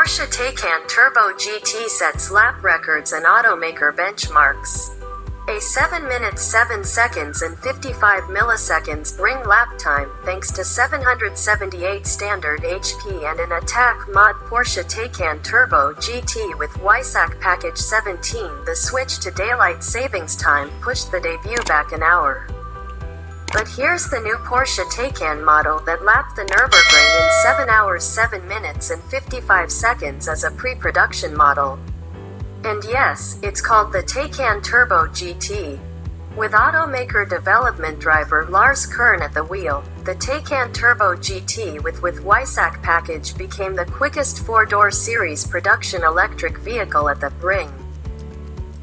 Porsche Taycan Turbo GT sets lap records and automaker benchmarks. A 7 minutes 7 seconds and 55 milliseconds bring lap time thanks to 778 standard HP and an attack mod Porsche Taycan Turbo GT with WISAC package 17. The switch to daylight savings time pushed the debut back an hour. But here's the new Porsche Taycan model that lapped the Nürburgring in 7 hours 7 minutes and 55 seconds as a pre-production model. And yes, it's called the Taycan Turbo GT. With automaker development driver Lars Kern at the wheel, the Taycan Turbo GT with WISAC package became the quickest 4-door series production electric vehicle at the ring.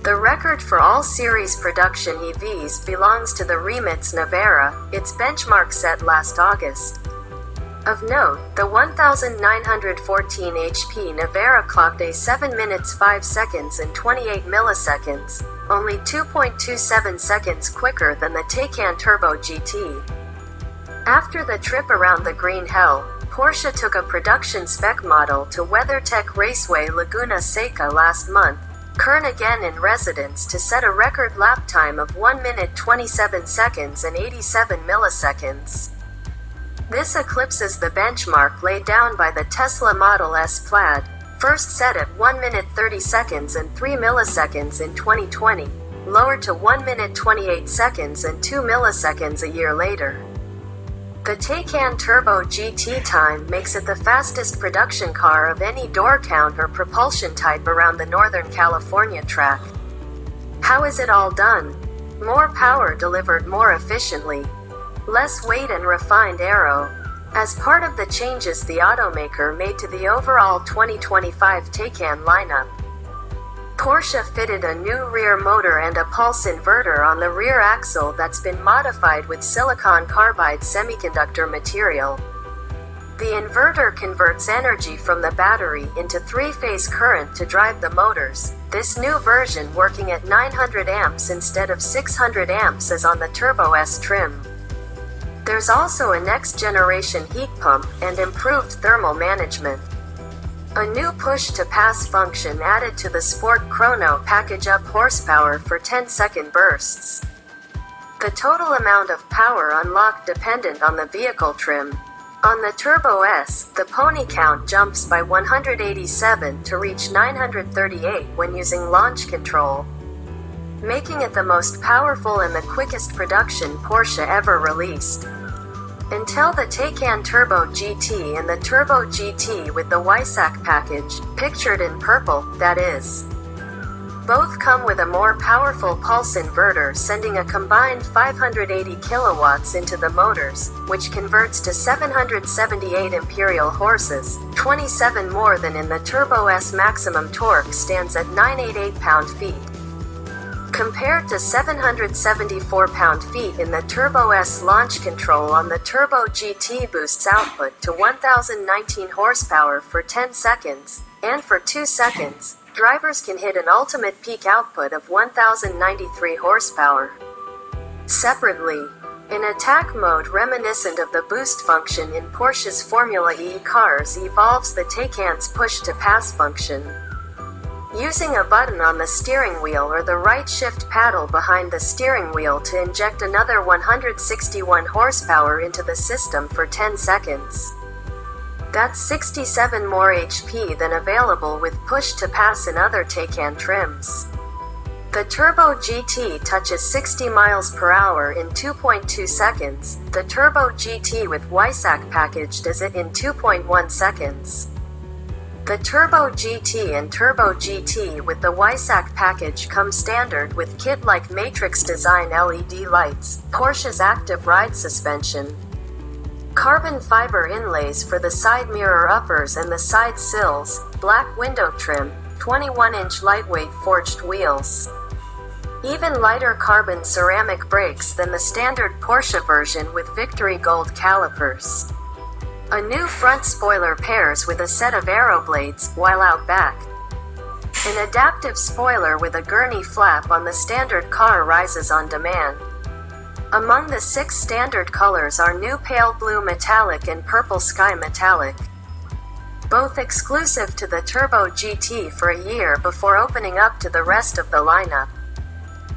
The record for all series production EVs belongs to the Rimac Navara, its benchmark set last August. Of note, the 1914 HP Navara clocked a 7 minutes 5 seconds and 28 milliseconds, only 2.27 seconds quicker than the Taycan Turbo GT. After the trip around the Green Hell, Porsche took a production spec model to WeatherTech Raceway Laguna Seca last month, Kern again in residence to set a record lap time of 1 minute 27 seconds and 87 milliseconds. This eclipses the benchmark laid down by the Tesla Model S Plaid, first set at 1 minute 30 seconds and 3 milliseconds in 2020, lowered to 1 minute 28 seconds and 2 milliseconds a year later. The Taycan Turbo GT time makes it the fastest production car of any door count or propulsion type around the Northern California track. How is it all done? More power delivered more efficiently. Less weight and refined aero. As part of the changes the automaker made to the overall 2025 Taycan lineup, Porsche fitted a new rear motor and a pulse inverter on the rear axle that's been modified with silicon carbide semiconductor material. The inverter converts energy from the battery into three-phase current to drive the motors, this new version working at 900 amps instead of 600 amps as on the Turbo S trim. There's also a next-generation heat pump and improved thermal management. A new push-to-pass function added to the Sport Chrono package up horsepower for 10-second bursts. The total amount of power unlocked dependent on the vehicle trim. On the Turbo S, the pony count jumps by 187 to reach 938 when using launch control, making it the most powerful and the quickest production Porsche ever released. Until the Taycan Turbo GT and the Turbo GT with the WISAC package, pictured in purple, that is. Both come with a more powerful pulse inverter sending a combined 580 kilowatts into the motors, which converts to 778 imperial horses, 27 more than in the Turbo S. Maximum torque stands at 988 pound-feet. Compared to 774 pound-feet in the Turbo S, launch control on the Turbo GT boosts output to 1019 horsepower for 10 seconds, and for 2 seconds, drivers can hit an ultimate peak output of 1093 horsepower. Separately, in attack mode reminiscent of the boost function in Porsche's Formula E cars evolves the Taycan's push-to-pass function. Using a button on the steering wheel or the right shift paddle behind the steering wheel to inject another 161 horsepower into the system for 10 seconds. That's 67 more HP than available with push-to-pass in other Taycan trims. The Turbo GT touches 60 miles per hour in 2.2 seconds, the Turbo GT with WISAC package does it in 2.1 seconds. The Turbo GT and Turbo GT with the WISAC package come standard with kit-like matrix design LED lights, Porsche's active ride suspension, carbon fiber inlays for the side mirror uppers and the side sills, black window trim, 21-inch lightweight forged wheels. Even lighter carbon ceramic brakes than the standard Porsche version with Victory Gold calipers. A new front spoiler pairs with a set of aero blades, while out back. An adaptive spoiler with a gurney flap on the standard car rises on demand. Among the 6 standard colors are new pale blue metallic and purple sky metallic. both exclusive to the Turbo GT for a year before opening up to the rest of the lineup.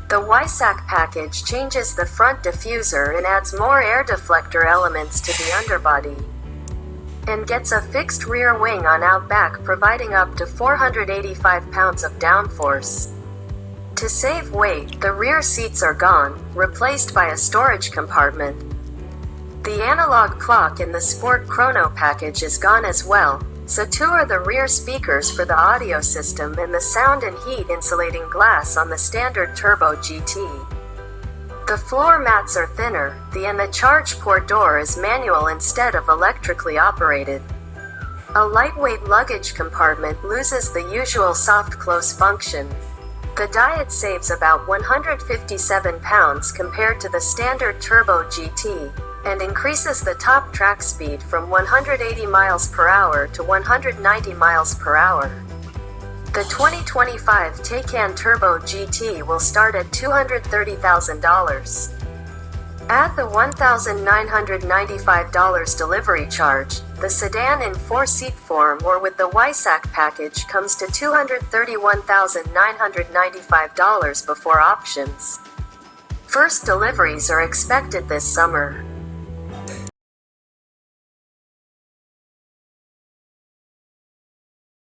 The WiSAC package changes the front diffuser and adds more air deflector elements to the underbody, and gets a fixed rear wing on Outback, providing up to 485 pounds of downforce. To save weight, the rear seats are gone, replaced by a storage compartment. The analog clock in the Sport Chrono package is gone as well, so too are the rear speakers for the audio system and the sound and heat insulating glass on the standard Turbo GT. The floor mats are thinner, and the charge port door is manual instead of electrically operated. A lightweight luggage compartment loses the usual soft close function. The Diet saves about 157 pounds compared to the standard Turbo GT, and increases the top track speed from 180 miles per hour to 190 miles per hour. The 2025 Taycan Turbo GT will start at $230,000. Add the $1,995 delivery charge, the sedan in 4-seat form or with the WiSAC package comes to $231,995 before options. First deliveries are expected this summer.